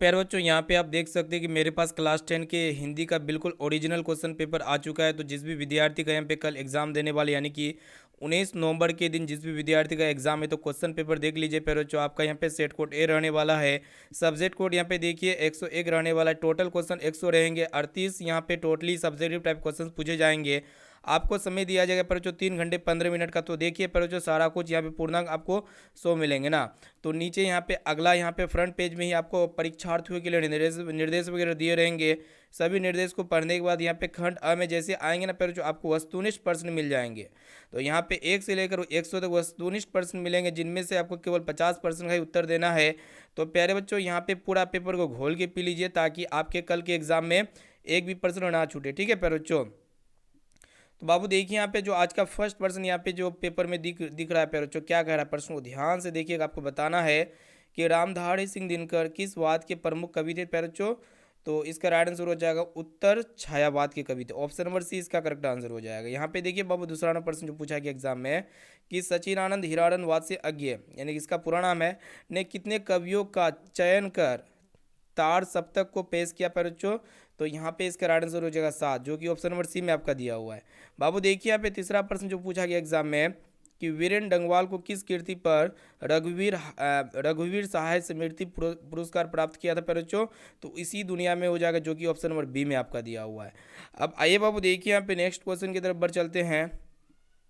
प्यारे बच्चों, यहाँ पे आप देख सकते हैं कि मेरे पास क्लास 10 के हिंदी का बिल्कुल ओरिजिनल क्वेश्चन पेपर आ चुका है। तो जिस भी विद्यार्थी का यहाँ पे कल एग्जाम देने वाले यानी कि 19 नवंबर के दिन जिस भी विद्यार्थी का एग्जाम है तो क्वेश्चन पेपर देख लीजिए। प्यारे बच्चों, आपका यहाँ पे सेट कोड ए रहने वाला है। सब्जेक्ट कोड यहाँ पे देखिए 101 रहने वाला है। टोटल क्वेश्चन 100 रहेंगे। 38 यहाँ पे टोटली सब्जेक्टिव टाइप क्वेश्चन पूछे जाएंगे। आपको समय दिया जाएगा पर जो 3 घंटे 15 मिनट का। तो देखिए पर जो सारा कुछ यहाँ पे पूर्णांक आपको 100 मिलेंगे ना। तो नीचे यहाँ पे अगला यहाँ पे फ्रंट पेज में ही आपको परीक्षार्थियों के लिए निर्देश वगैरह दिए रहेंगे। सभी निर्देश को पढ़ने के बाद यहाँ पे खंड अ में जैसे आएंगे ना पर जो आपको वस्तुनिष्ठ प्रश्न मिल जाएंगे। तो यहाँ पे 1 से लेकर 100 तक वस्तुनिष्ठ प्रश्न मिलेंगे, जिनमें से आपको केवल 50% का ही उत्तर देना है। तो प्यारे बच्चों, यहाँ पे पूरा पेपर को घोल के पी लीजिए ताकि आपके कल के एग्जाम में एक भी प्रश्न ना छूटे। ठीक है प्यारे बच्चों। तो बाबू देखिए यहाँ पे जो आज का फर्स्ट पर्सन यहाँ पे जो पेपर में दिख रहा है प्यारे बच्चों, क्या कह रहा है प्रश्न को ध्यान से देखिएगा। आपको बताना है कि रामधारी सिंह दिनकर किस वाद के प्रमुख कवि थे प्यारे बच्चों। तो इसका राइट आंसर हो जाएगा उत्तर छायावाद के कवि थे। ऑप्शन नंबर सी इसका करेक्ट आंसर हो जाएगा। यहाँ पे देखिए बाबू दूसरा नंबर प्रश्न जो पूछा गया एग्जाम में कि सचिनानंद हिरानंदवाद से अज्ञ यानी कि इसका पूरा नाम है ने कितने कवियों का चयन कर तार सप्तक को पेश किया प्यारे बच्चों। तो यहाँ पे इसका राइट आंसर हो जाएगा 7, जो कि ऑप्शन नंबर सी में आपका दिया हुआ है। बाबू देखिए यहाँ पे तीसरा प्रश्न जो पूछा गया एग्जाम में कि वीरेन डंगवाल को किस कीर्ति पर रघुवीर सहाय स्मृति पुरस्कार प्राप्त किया था प्यारे बच्चों। तो इसी दुनिया में हो जाएगा, जो कि ऑप्शन नंबर बी में आपका दिया हुआ है। अब आइए बाबू देखिए यहाँ पे नेक्स्ट क्वेश्चन की तरफ बढ़ चलते हैं।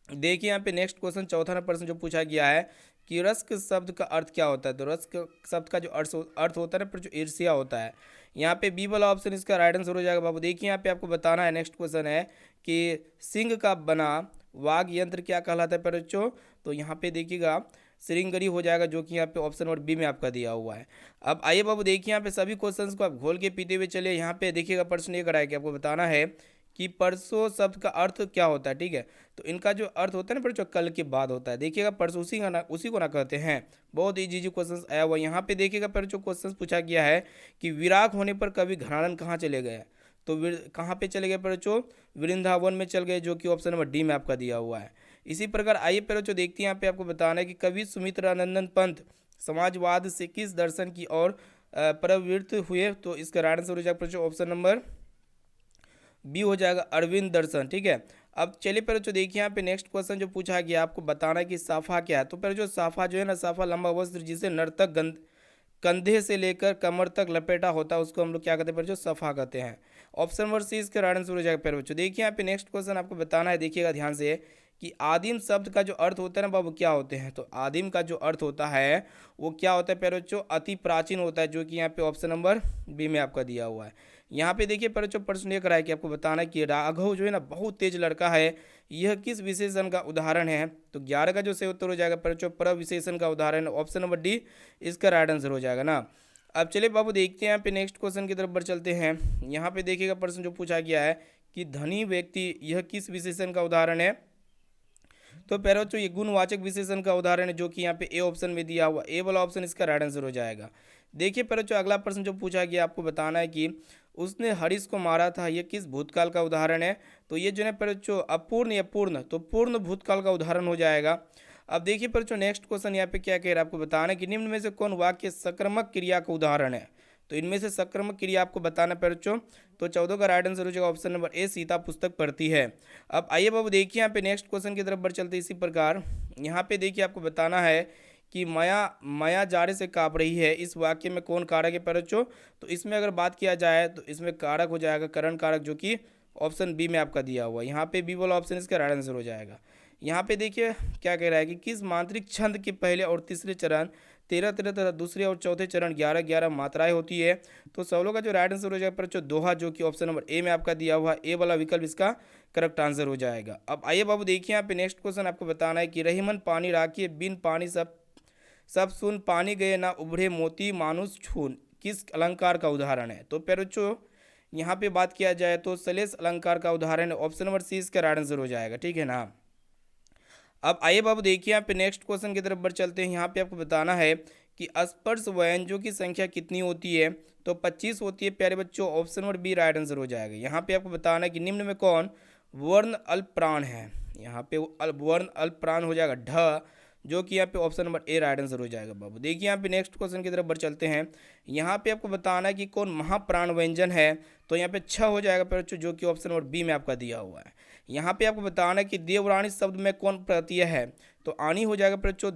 देखिए यहाँ पे नेक्स्ट क्वेश्चन चौथा नंबर प्रश्न जो पूछा गया है कि रस्क शब्द का अर्थ क्या होता है। तो रस्क शब्द का जो अर्थ होता है ना, पर जो ईर्ष्या होता है। यहाँ पे बी वाला ऑप्शन इसका राइट आंसर हो जाएगा। बाबू देखिए यहाँ पे आपको बताना है, नेक्स्ट क्वेश्चन है कि सिंह का बना वाग यंत्र क्या कहलाता है प्यारे बच्चों। तो यहाँ पे देखिएगा श्रृंगरी हो जाएगा, जो कि यहाँ पे ऑप्शन नंबर बी में आपका दिया हुआ है। अब आइए बाबू देखिए यहाँ पे सभी क्वेश्चंस को आप घोल के पीते हुए चलिए। यहाँ पे देखिएगा प्रश्न ये कराया कि आपको बताना है कि परसों शब्द का अर्थ क्या होता है। ठीक है, तो इनका जो अर्थ होता है ना पर जो कल के बाद होता है। देखिएगा परसों उसी को ना कहते हैं। बहुत इजी क्वेश्चन आया हुआ यहाँ पे देखिएगा। पर जो क्वेश्चन पूछा गया है कि विराग होने पर कवि घनानंद कहाँ चले गए। तो कहाँ पे चले गए पर जो वृंदावन में चल गए, जो कि ऑप्शन नंबर डी में आपका दिया हुआ है। इसी प्रकार आइए पर जो देखते हैं यहाँ पे आपको बताना है कि कवि सुमित्रानंदन पंत समाजवाद से किस दर्शन की ओर प्रवृत्त हुए। तो इसका राइट आंसर हो जाएगा ऑप्शन नंबर बी हो जाएगा अरविंद दर्शन। ठीक है, अब चलिए पहले जो देखिए यहाँ पे नेक्स्ट क्वेश्चन जो पूछा गया आपको बताना है कि साफा क्या है। तो पहले जो साफा जो है ना, साफा लंबा वस्त्र जिसे नर्तक कंधे से लेकर कमर तक लपेटा होता है, उसको हम लोग क्या कहते हैं पर जो सफा कहते हैं। ऑप्शन नंबर सी इसका राइट आंसर हो जाएगा। पहले बच्चों देखिए यहाँ पे नेक्स्ट क्वेश्चन आपको बताना है, देखिएगा ध्यान से कि आदिम शब्द का जो अर्थ होता है ना बाबू क्या होते हैं। तो आदिम का जो अर्थ होता है वो क्या होता है प्यारे बच्चों, अति प्राचीन होता है, जो कि यहाँ पे ऑप्शन नंबर बी में आपका दिया हुआ है। यहाँ पे देखिए प्यारे बच्चों प्रश्न ये कराया कि आपको बताना है कि राघव जो है ना बहुत तेज लड़का है, यह किस विशेषण का उदाहरण है। तो 11 का जो सही उत्तर हो जाएगा प्यारे बच्चों प्रविशेषण का उदाहरण, ऑप्शन नंबर डी इसका राइट आंसर हो जाएगा ना। अब चलिए बाबू देखते हैं यहाँ पे नेक्स्ट क्वेश्चन की तरफ बढ़ चलते हैं। यहाँ पे देखिएगा प्रश्न जो पूछा गया है कि धनी व्यक्ति यह किस विशेषण का उदाहरण है। तो प्यारे बच्चों ये गुणवाचक विशेषण का उदाहरण है, जो कि यहाँ पे ए ऑप्शन में दिया हुआ, ए वाला ऑप्शन इसका राइट आंसर हो जाएगा। देखिए प्यारे बच्चों अगला प्रश्न जो पूछा गया आपको बताना है कि उसने हरीश को मारा था, यह किस भूतकाल का उदाहरण है। तो ये जो है प्यारे बच्चों अपूर्ण या पूर्ण, तो पूर्ण भूतकाल का उदाहरण हो जाएगा। अब देखिए प्यारे बच्चों नेक्स्ट क्वेश्चन यहाँ पे क्या कह रहा है आपको बताना है कि निम्न में से कौन वाक्य सक्रामक क्रिया का उदाहरण है। तो इनमें से सक्रामक क्रिया आपको बताना प्यारे बच्चों। तो 14 का राइट आंसर हो जाएगा ऑप्शन नंबर ए, सीता पुस्तक पढ़ती है। अब आइए बाबू देखिए यहाँ पे नेक्स्ट क्वेश्चन की तरफ बढ़ चलते इसी प्रकार। यहाँ पे देखिए आपको बताना है कि माया माया जाड़े से काँप रही है, इस वाक्य में कौन कारक है प्यारे बच्चों। तो इसमें अगर बात किया जाए तो इसमें कारक हो जाएगा करण कारक, जो कि ऑप्शन बी में आपका दिया हुआ है। यहाँ पे बी वाला ऑप्शन इसका राइट आंसर हो जाएगा। यहाँ पे देखिए क्या कह रहा है कि किस मांत्रिक छंद के पहले और तीसरे चरण 13 तथा दूसरे और चौथे चरण 11 मात्राएं होती है। तो सवालों का जो राइट आंसर हो जाएगा पर जो दोहा, जो कि ऑप्शन नंबर ए में आपका दिया हुआ है, ए वाला विकल्प इसका करेक्ट आंसर हो जाएगा। अब आइए बाबू देखिए यहाँ पे नेक्स्ट क्वेश्चन आपको बताना है कि रहीमन पानी राखिए बिन पानी सब सुन पानी गए ना उभरे मोती मानुष छून, किस अलंकार का उदाहरण है। तो प्यारे बच्चों यहाँ पे बात किया जाए तो सलेस अलंकार का उदाहरण है, ऑप्शन नंबर सी इसका राइट आंसर हो जाएगा। ठीक है ना। अब आइए बाबू देखिए यहाँ पे नेक्स्ट क्वेश्चन की तरफ बढ़ चलते हैं। यहाँ पे आपको बताना है कि स्पर्श व्यंजनों की संख्या कितनी होती है। तो 25 होती है प्यारे बच्चों, option number B right answer हो जाएगा। यहाँ पे आपको बताना है कि निम्न में कौन वर्ण अल्प प्राण है। यहाँ पे वर्ण अल्प प्राण हो जाएगा ढ, जो कि यहाँ पे option number A right answer हो जाएगा बाबू। देखिए यहाँ पे नेक्स्ट क्वेश्चन की तरफ बढ़ चलते हैं। यहाँ पे आपको बताना है कि कौन महाप्राण व्यंजन है, तो यहाँ पे छ हो जाएगा बच्चों, जो कि ऑप्शन नंबर बी में आपका दिया हुआ है। यहाँ पे आपको बताना है कि देवरानी शब्द में कौन प्रत्यय है, तो आनी हो जाएगा बच्चों।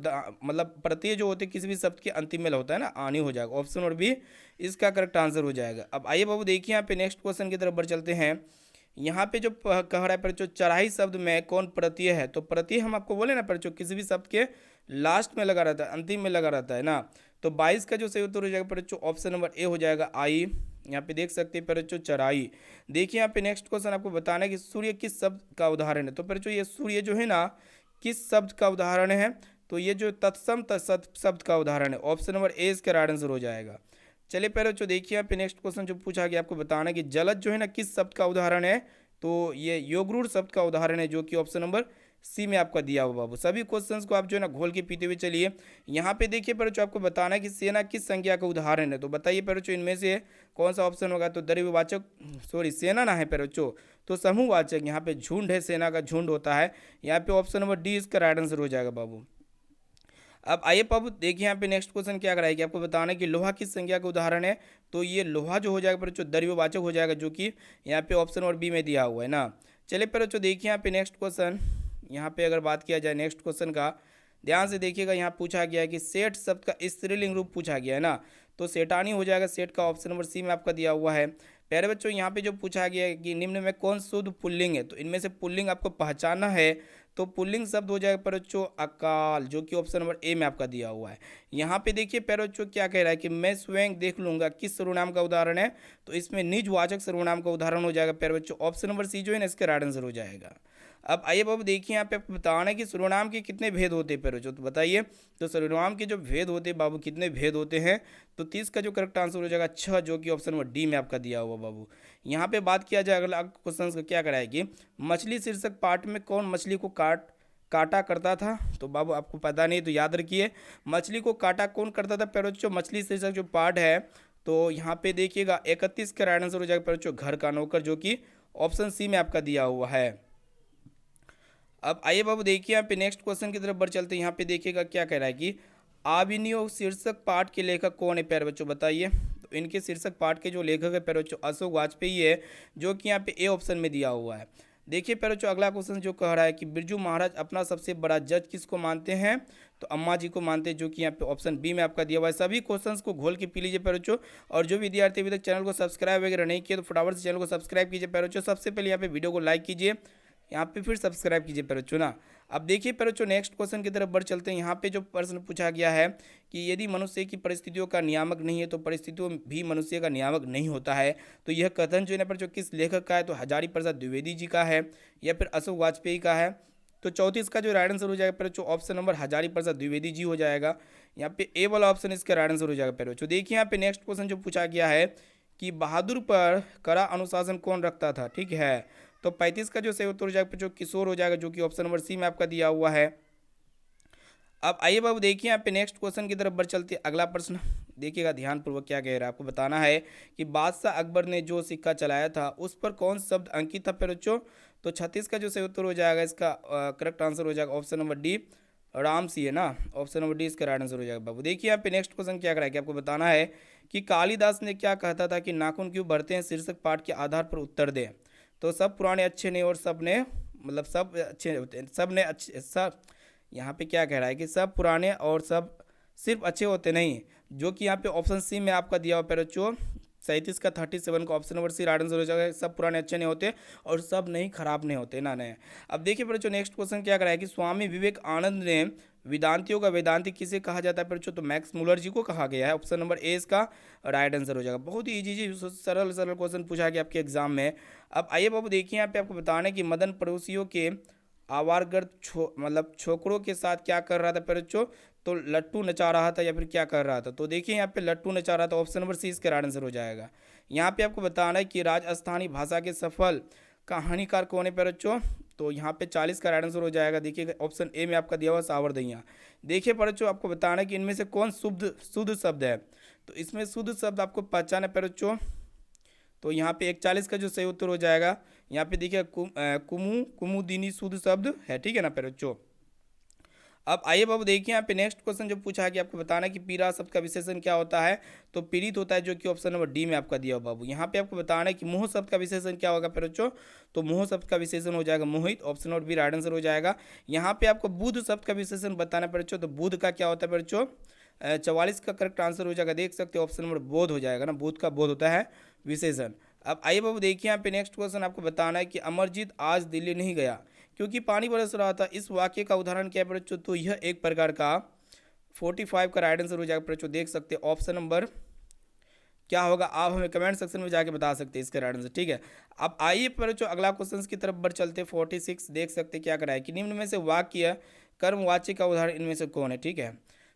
मतलब प्रत्यय जो होते हैं किसी भी शब्द के अंतिम में होता है ना, आनी हो जाएगा, ऑप्शन नंबर बी इसका करेक्ट आंसर हो जाएगा। अब आइए बाबू देखिए यहाँ पे नेक्स्ट क्वेश्चन की तरफ बढ़ चलते हैं। यहाँ पे जो कह रहा है बच्चों चराई शब्द में कौन प्रत्यय है, तो प्रत्यय हम आपको बोले ना बच्चों किसी भी शब्द के लास्ट में लगा रहता है, अंतिम में लगा रहता है ना। तो 22 का जो सही उत्तर हो जाएगा बच्चों ऑप्शन नंबर ए हो जाएगा आई। यहाँ पे देख सकते हैं बच्चों चराई। देखिए यहाँ पे नेक्स्ट क्वेश्चन आपको बताना है कि सूर्य किस शब्द का उदाहरण है, तो बच्चों ये सूर्य जो है ना किस शब्द का उदाहरण है, तो ये जो तत्सम तत्सत शब्द का उदाहरण है, ऑप्शन नंबर ए इसका राइट आंसर हो जाएगा। चलिए पहले जो देखिए यहाँ पे नेक्स्ट क्वेश्चन जो पूछा गया आपको बताना है कि जलद जो है ना किस शब्द का उदाहरण है, तो ये योगरूढ़ शब्द का उदाहरण है, जो कि ऑप्शन नंबर सी में आपका दिया हुआ बाबू। सभी क्वेश्चंस को आप जो है ना घोल के पीते हुए चलिए। यहाँ पे देखिए पर जो आपको बताना है कि सेना किस संज्ञा का उदाहरण है, तो बताइए पर जो इनमें से कौन सा ऑप्शन होगा, तो द्रव्यवाचक सॉरी सेना ना है पर जो, तो समूहवाचक, यहाँ पे झुंड है, सेना का झुंड होता है। यहाँ पे ऑप्शन नंबर डी इसका राइट आंसर हो जाएगा बाबू। अब आइए बाबू देखिए यहाँ पे नेक्स्ट क्वेश्चन क्या कराएगी आपको बताना है कि लोहा किस संज्ञा का उदाहरण है, तो ये लोहा जो हो जाएगा पर जो द्रव्यवाचक हो जाएगा, जो कि यहाँ पे ऑप्शन नंबर बी में दिया हुआ है ना। चलिए पर जो देखिए यहाँ पे नेक्स्ट क्वेश्चन, यहाँ पे अगर बात किया जाए नेक्स्ट क्वेश्चन का, ध्यान से देखिएगा। यहाँ पूछा गया है कि सेठ शब्द का स्त्रीलिंग रूप पूछा गया है ना, तो सेठानी हो जाएगा सेठ का, ऑप्शन नंबर सी में आपका दिया हुआ है। प्यारे बच्चों यहाँ पे जो पूछा गया है कि निम्न में कौन शुद्ध पुल्लिंग है, तो इनमें से पुल्लिंग आपको पहचानना है, तो पुल्लिंग शब्द हो जाएगा पर बच्चों अकाल, जो कि ऑप्शन नंबर ए में आपका दिया हुआ है। यहाँ पे देखिए प्यारे बच्चों क्या कह रहा है कि मैं स्वयं देख लूंगा किस सर्वनाम का उदाहरण है, तो इसमें निजवाचक सर्वनाम का उदाहरण हो जाएगा प्यारे बच्चों, ऑप्शन नंबर सी जो है ना इसका राइट आंसर हो जाएगा। अब आइए बाबू देखिए यहाँ पे आपको बताना है कि सर्वनाम के कितने भेद होते हैं प्यारे बच्चों, तो बताइए। तो सर्वनाम के जो भेद होते हैं बाबू कितने भेद होते हैं, तो 30 का जो करेक्ट आंसर हो जाएगा 6, जो कि ऑप्शन नंबर डी में आपका दिया हुआ बाबू। यहाँ पे बात किया जाए अगला क्वेश्चन का क्या कराएगी, मछली शीर्षक पाठ में कौन मछली को काटा करता था, तो बाबू आपको पता नहीं तो याद रखिए मछली को काटा कौन करता था प्यारे बच्चों, मछली शीर्षक जो पाठ है, तो यहाँ पे देखिएगा 31 का राइट आंसर हो जाएगा प्यारे बच्चों घर का नौकर, जो कि ऑप्शन सी में आपका दिया हुआ है। अब आइए बाबू देखिए यहाँ पे नेक्स्ट क्वेश्चन की तरफ बढ़ चलते हैं। यहाँ पे देखिएगा क्या कह रहा है कि आविनियोग शीर्षक पाठ के लेखक कौन है प्यारे बच्चों, बताइए। तो इनके शीर्षक पाठ के जो लेखक है प्यारे बच्चों अशोक वाजपेयी है, जो कि यहाँ पे ए ऑप्शन में दिया हुआ है। देखिए प्यारे बच्चों अगला क्वेश्चन जो कह रहा है कि बिरजू महाराज अपना सबसे बड़ा जज किसको मानते हैं, तो अम्मा जी को मानते हैं, जो कि यहाँ पे ऑप्शन बी में आपका दिया हुआ है। सभी क्वेश्चंस को घोल के पी लीजिए प्यारे बच्चों, और जो विद्यार्थी अभी तक चैनल को सब्सक्राइब वगैरह नहीं किया तो फटाफट से चैनल को सब्सक्राइब कीजिए प्यारे बच्चों। सबसे पहले यहाँ पे वीडियो को लाइक कीजिए, यहाँ पे फिर सब्सक्राइब कीजिए प्यारे बच्चों ना। अब देखिए प्यारे बच्चों नेक्स्ट क्वेश्चन की तरफ बढ़ चलते हैं। यहाँ पे जो प्रश्न पूछा गया है कि यदि मनुष्य की परिस्थितियों का नियामक नहीं है, तो परिस्थितियों भी मनुष्य का नियामक नहीं होता है, तो यह कथन जो है ना पर जो किस लेखक का है, तो हजारी प्रसाद द्विवेदी जी का है या फिर अशोक वाजपेयी का है। तो 34 का जो राइट आंसर हो जाएगा प्यारे बच्चों ऑप्शन नंबर हजारी प्रसाद द्विवेदी जी हो जाएगा। यहाँ पे ए वाला ऑप्शन इसका राइट आंसर हो जाएगा प्यारे बच्चों। देखिए यहाँ पे नेक्स्ट क्वेश्चन जो पूछा गया है कि बहादुर पर कड़ा अनुशासन कौन रखता था, ठीक है। तो 35 का जो सही उत्तर हो जाएगा जो किशोर हो जाएगा, जो कि ऑप्शन नंबर सी में आपका दिया हुआ है। अब आइए बाबू देखिए यहाँ पे नेक्स्ट क्वेश्चन की तरफ बढ़ चलते हैं। अगला प्रश्न देखिएगा ध्यानपूर्वक क्या कह रहा है, आपको बताना है कि बादशाह अकबर ने जो सिक्का चलाया था उस पर कौन शब्द अंकित था प्यारे बच्चों, तो 36 का जो सही उत्तर हो जाएगा इसका करेक्ट आंसर हो जाएगा ऑप्शन नंबर डी राम सी है ना, ऑप्शन नंबर डी इसका राइट आंसर हो जाएगा बाबू। देखिए यहाँ पे नेक्स्ट क्वेश्चन क्या कराएगा, आपको बताना है कि कालिदास ने क्या कहता था कि नाखून क्यों बढ़ते हैं, शीर्षक पाठ के आधार पर उत्तर दें। तो सब पुराने अच्छे नहीं और सब ने मतलब सब अच्छे होते हैं, सब ने अच्छे सब, यहाँ पे क्या कह रहा है कि सब पुराने और सब सिर्फ अच्छे होते नहीं, जो कि यहाँ पे ऑप्शन सी में आपका दिया हुआ प्यारे बच्चों 37 का 37 का option number C right answer हो जाएगा। सब पुराने अच्छे नहीं होते और सब नहीं खराब नहीं होते ना नए। अब देखिए बच्चों नेक्स्ट क्वेश्चन क्या कराया कि स्वामी विवेकानंद ने वेदांतियों का वेदांती किसे कहा जाता है बच्चों, तो मैक्स मुलर जी को कहा गया है, ऑप्शन नंबर ए इसका राइट आंसर हो जाएगा। बहुत ही इजी सरल सरल क्वेश्चन पूछा गया आपके एग्जाम में। अब आइए बाबू देखिए यहाँ पे आपको बताना है कि मदन पड़ोसियों के आवारगर्द मतलब छोकरों के साथ क्या कर रहा था प्यारे बच्चों, तो लट्टू नचा रहा था या फिर क्या कर रहा था, तो देखिए यहाँ पे लट्टू नचा रहा था, ऑप्शन नंबर सी इसका राइट आंसर हो जाएगा। यहाँ पे आपको बताना है कि राजस्थानी भाषा के सफल कहानीकार कौन है प्यारे बच्चों, तो यहाँ पे 40 का राइट आंसर हो जाएगा। देखिए ऑप्शन ए में आपका दिया हुआ सावरदैया। देखिए प्यारे बच्चों आपको बताना है कि इनमें से कौन शुद्ध शब्द है, तो इसमें शुद्ध शब्द आपको पहचान है प्यारे बच्चों, तो यहाँ पे 41 का जो सही उत्तर हो जाएगा। यहाँ पे देखिए कुमुदिनी शुद्ध शब्द है, ठीक है ना प्यारे बच्चों। अब आइए बाबू देखिए यहाँ पे नेक्स्ट क्वेश्चन जो पूछा है कि आपको बताना है कि पीरा शब्द का विशेषण क्या होता है। तो पीड़ित होता है, जो कि ऑप्शन नंबर डी में आपका दिया हो बाबू। यहाँ पे आपको बताना है कि मोह शब्द का विशेषण क्या होगा प्यारे बच्चों। तो मोह शब्द का विशेषण हो जाएगा Mohit, option number B right answer हो जाएगा। यहाँ पे आपको बुध शब्द का विशेषण बताना है प्यारे बच्चों। तो बुध का क्या होता है प्यारे बच्चों, 44 का करेक्ट आंसर हो जाएगा, देख सकते हो ऑप्शन नंबर बोध हो जाएगा ना, बुध का बोध होता है विशेषण। अब आइए बाबू देखिए यहाँ पे नेक्स्ट क्वेश्चन आपको बताना है कि अमरजीत आज दिल्ली नहीं गया क्योंकि पानी बरस रहा था। इस वाक्य का उदाहरण क्या है बच्चों। तो यह एक प्रकार का 45 का राइट आंसर हो जाएगा बच्चों, देख सकते हैं ऑप्शन नंबर क्या होगा, आप हमें कमेंट सेक्शन में जाके बता सकते हैं इसका राइट आंसर, ठीक है। अब आइए बच्चों अगला क्वेश्चन की तरफ बढ़ चलते हैं। 46 देख सकते हैं क्या करा है कि निम्न में से वाक्य कर्मवाची का उदाहरण इनमें से कौन है, ठीक है।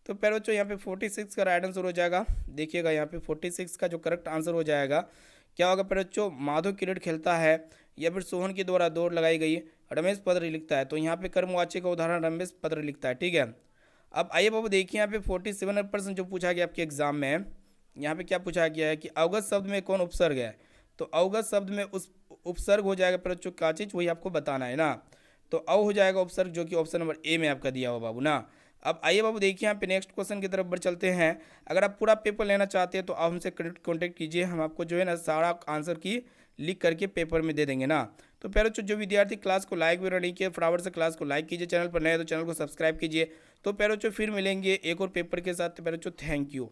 तो प्यारे बच्चों यहाँ पे 46 का राइट आंसर हो जाएगा, देखिएगा यहाँ पे 46 का जो करेक्ट आंसर हो जाएगा क्या होगा प्यारे बच्चों, माधव क्रिकेट खेलता है या फिर सोहन के द्वारा दौड़ लगाई गई, रमेश पत्र लिखता है। तो यहाँ पे कर्मवाची का उदाहरण रमेश पत्र लिखता है, ठीक है। अब आइए बाबू देखिए यहाँ पे 47% जो पूछा गया आपके एग्जाम में, यहाँ पे क्या पूछा गया है कि अवगत शब्द में कौन उपसर्ग है। तो अवगत शब्द में उस उपसर्ग हो जाएगा प्यारे बच्चों क्या चीज़, वही आपको बताना है ना। तो अव हो जाएगा उपसर्ग, जो कि ऑप्शन नंबर ए में आपका दिया हुआ बाबू ना। अब आइए बाबू देखिए यहाँ पे नेक्स्ट क्वेश्चन की तरफ बढ़ चलते हैं। अगर आप पूरा पेपर लेना चाहते हैं तो आप हमसे कॉन्टेक्ट कीजिए, हम आपको जो है ना सारा आंसर की लिख करके पेपर में दे देंगे ना। तो प्यारे बच्चों जो विद्यार्थी क्लास को लाइक वगैरह नहीं किया फटाफट से क्लास को लाइक कीजिए, चैनल पर नए तो चैनल को सब्सक्राइब कीजिए। तो प्यारे बच्चों फिर मिलेंगे एक और पेपर के साथ। तो प्यारे बच्चों थैंक यू।